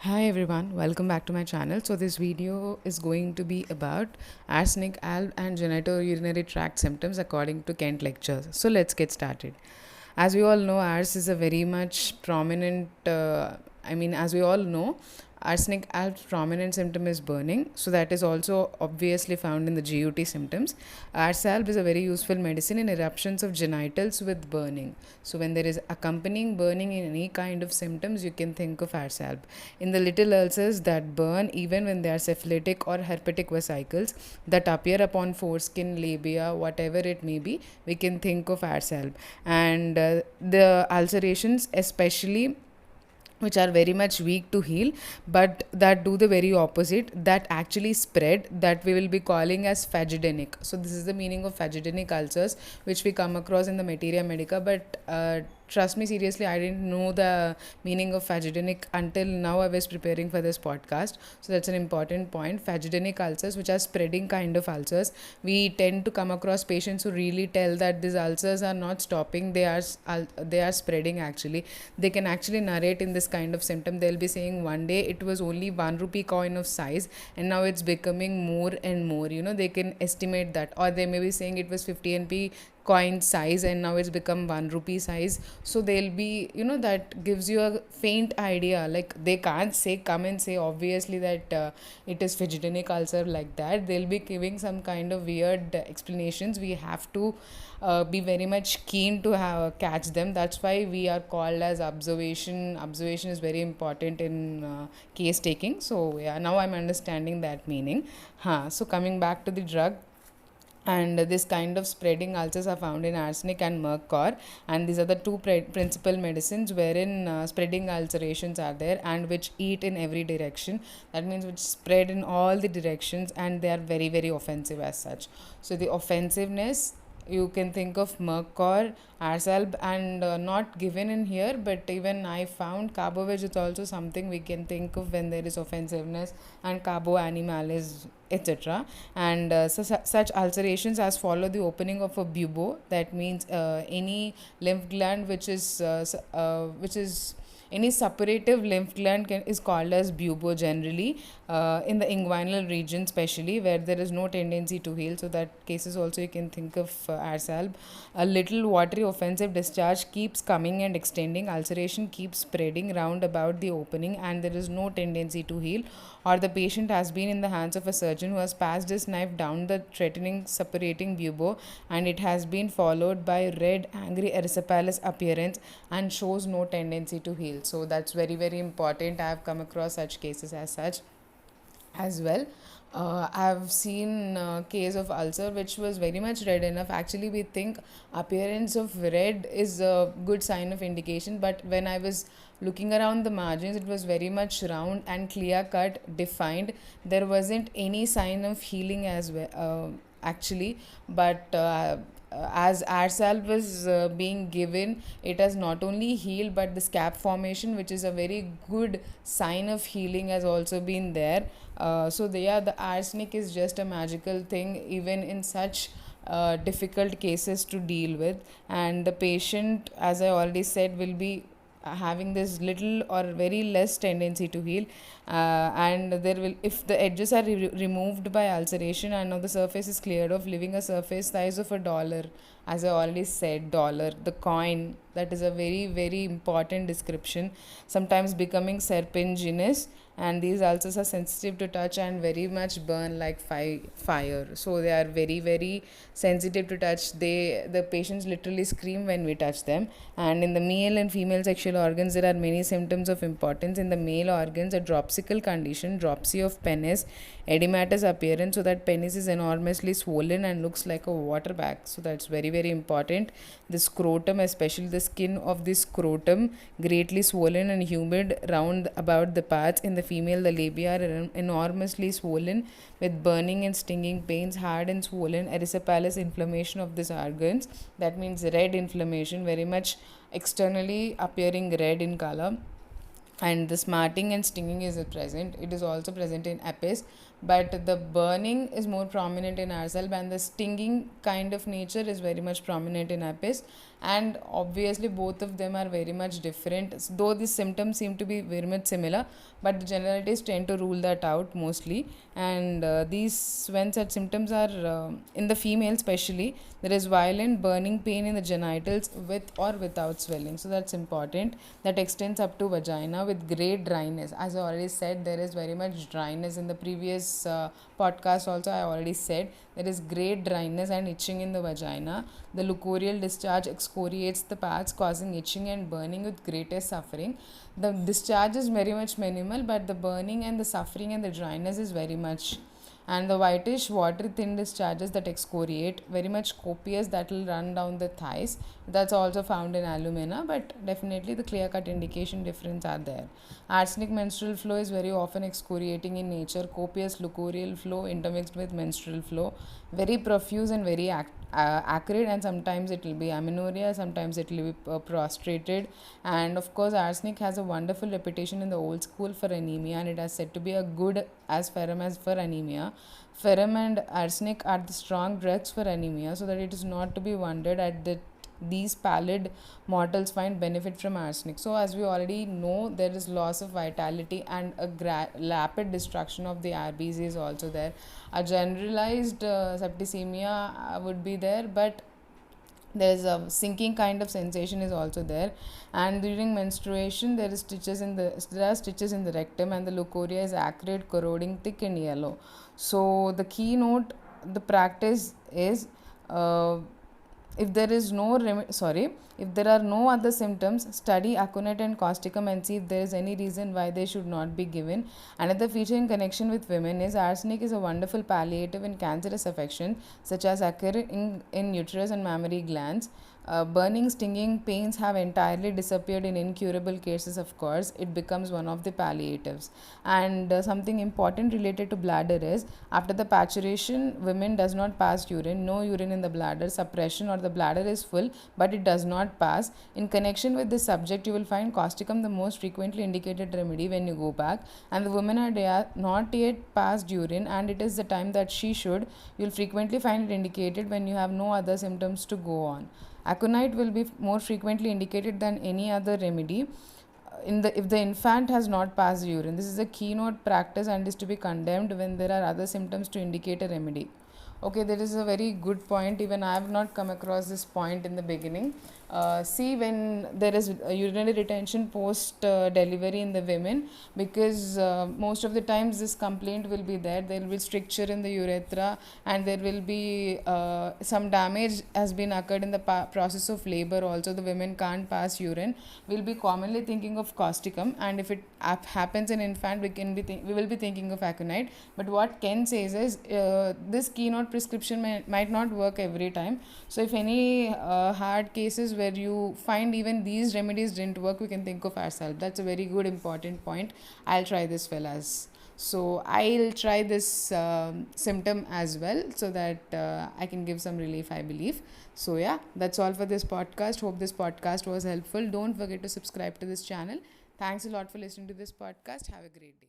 Hi everyone, welcome back to my channel. So this video is going to be about arsenic, alb and genitourinary tract symptoms according to Kent lectures. So let's get started. As we all know, ars is a very much prominent, as we all know, arsenic alb's prominent symptom is burning. So that is also obviously found in the GUT symptoms. Ars alb is a very useful medicine in eruptions of genitals with burning. So when there is accompanying burning in any kind of symptoms, you can think of ars alb. In the little ulcers that burn even when they are syphilitic or herpetic vesicles that appear upon foreskin, labia, whatever it may be, we can think of ars alb. And the ulcerations, especially which are very much weak to heal, but that do the very opposite, that actually spread, that we will be calling as phagedenic. So this is the meaning of phagedenic ulcers, which we come across in the materia medica. But trust me, seriously, I didn't know the meaning of phagedenic until now. I was preparing for this podcast, so that's an important point. Phagedenic ulcers, which are spreading kind of ulcers, we tend to come across patients who really tell that these ulcers are not stopping, they are spreading. Actually, they can actually narrate in this kind of symptom. They'll be saying one day it was only 1 rupee coin of size and now it's becoming more and more. They can estimate that, or they may be saying it was 50 np coin size and now it's become 1 rupee size. So they'll be, that gives you a faint idea. Like, they can't say, come and say obviously that it is phagedenic ulcer like that. They'll be giving some kind of weird explanations. We have to be very much keen to catch them. That's why we are called as observation is very important in case taking. So yeah, now I'm understanding that meaning. So coming back to the drug, and this kind of spreading ulcers are found in arsenic and mercor, and these are the two principal medicines wherein spreading ulcerations are there and which eat in every direction. That means which spread in all the directions, and they are very very offensive as such. So the offensiveness, you can think of mercor, arsalb, and not given in here, but even I found carboveg is also something we can think of when there is offensiveness, and carbo animalis, etc. And such ulcerations as follow the opening of a bubo. That means any lymph gland which is any suppurative lymph gland is called as bubo generally, in the inguinal region especially, where there is no tendency to heal. So that cases also you can think of arsalb. A little watery offensive discharge keeps coming and extending. Ulceration keeps spreading round about the opening and there is no tendency to heal, or the patient has been in the hands of a surgeon who has passed his knife down the threatening suppurating bubo, and it has been followed by red angry erysipelas appearance and shows no tendency to heal. So that's very very important. I have come across such cases as such as well. I've seen a case of ulcer which was very much red enough. Actually, we think appearance of red is a good sign of indication, but when I was looking around the margins, it was very much round and clear cut, defined. There wasn't any sign of healing as well, actually. But as arsal was being given, it has not only healed, but the scab formation, which is a very good sign of healing, has also been there. The arsenic is just a magical thing, even in such difficult cases to deal with. And the patient, as I already said, will be having this little or very less tendency to heal, and there will, if the edges are removed by ulceration and now the surface is cleared off, leaving a surface size of a dollar. As I already said, dollar, the coin, that is a very very important description, sometimes becoming serpentinous. And these ulcers are sensitive to touch and very much burn like fire. So they are very very sensitive to touch. The patients literally scream when we touch them. And in the male and female sexual organs, there are many symptoms of importance. In the male organs, a dropsical condition, dropsy of penis, edematous appearance, so that penis is enormously swollen and looks like a water bag. So that's very very important. The scrotum, especially the skin of the scrotum, greatly swollen and humid round about the parts. In the female, the labia are enormously swollen with burning and stinging pains, hard and swollen, erysipelas inflammation of these organs. That means red inflammation, very much externally appearing red in color. And the smarting and stinging is present. It is also present in apis, but the burning is more prominent in ourselves, and the stinging kind of nature is very much prominent in apis. And obviously both of them are very much different, though the symptoms seem to be very much similar, but the generalities tend to rule that out mostly. And these when such symptoms are in the female especially, there is violent burning pain in the genitals with or without swelling, so that's important. That extends up to vagina with great dryness. As I already said, there is very much dryness in the previous podcast also. I already said there is great dryness and itching in the vagina. The leucorial discharge excoriates the parts, causing itching and burning with greatest suffering. The discharge is very much minimal, but the burning and the suffering and the dryness is very much. And the whitish watery thin discharges that excoriate, very much copious, that will run down the thighs. That's also found in alumina, but definitely the clear cut indication difference are there. Arsenic menstrual flow is very often excoriating in nature, copious leucorial flow intermixed with menstrual flow, very profuse and very acrid, and sometimes it will be amenorrhea, sometimes it will be prostrated. And of course arsenic has a wonderful reputation in the old school for anemia, and it is said to be a good as ferrum as for anemia. Ferrum and arsenic are the strong drugs for anemia, so that it is not to be wondered at that these pallid mortals find benefit from arsenic. So as we already know, there is loss of vitality and a rapid destruction of the RBC is also there. A generalized septicemia would be there, but there's a sinking kind of sensation is also there. And during menstruation there are stitches in the rectum, and the leucorrhea is acrid, corroding, thick and yellow. So the keynote the practice is, uh, if there is no if there are no other symptoms, study aconite and causticum and see if there is any reason why they should not be given. Another feature in connection with women is arsenic is a wonderful palliative in cancerous affections such as occurring in uterus and mammary glands. Burning, stinging pains have entirely disappeared in incurable cases. Of course, it becomes one of the palliatives. And something important related to bladder is, after the paturation, women does not pass urine, no urine in the bladder, suppression, or the bladder is full but it does not pass. In connection with this subject, you will find causticum the most frequently indicated remedy when you go back, and the women are not yet passed urine and it is the time that she should. You will frequently find it indicated when you have no other symptoms to go on. Aconite will be more frequently indicated than any other remedy if the infant has not passed urine. This is a keynote practice and is to be condemned when there are other symptoms to indicate a remedy. Okay, that is a very good point. Even I have not come across this point in the beginning. See, when there is urinary retention post delivery in the women, because most of the times this complaint will be there will be stricture in the urethra, and there will be some damage has been occurred in the process of labor also. The women can't pass urine. We'll be commonly thinking of causticum, and if it happens in infant, we will be thinking of aconite. But what Ken says is, this keynote prescription might not work every time. So if any hard cases where you find even these remedies didn't work, we can think of ourselves. That's a very good important point. I'll try this, fellas. So I'll try this symptom as well, so that I can give some relief, I believe. So yeah, that's all for this podcast. Hope this podcast was helpful. Don't forget to subscribe to this channel. Thanks a lot for listening to this podcast. Have a great day.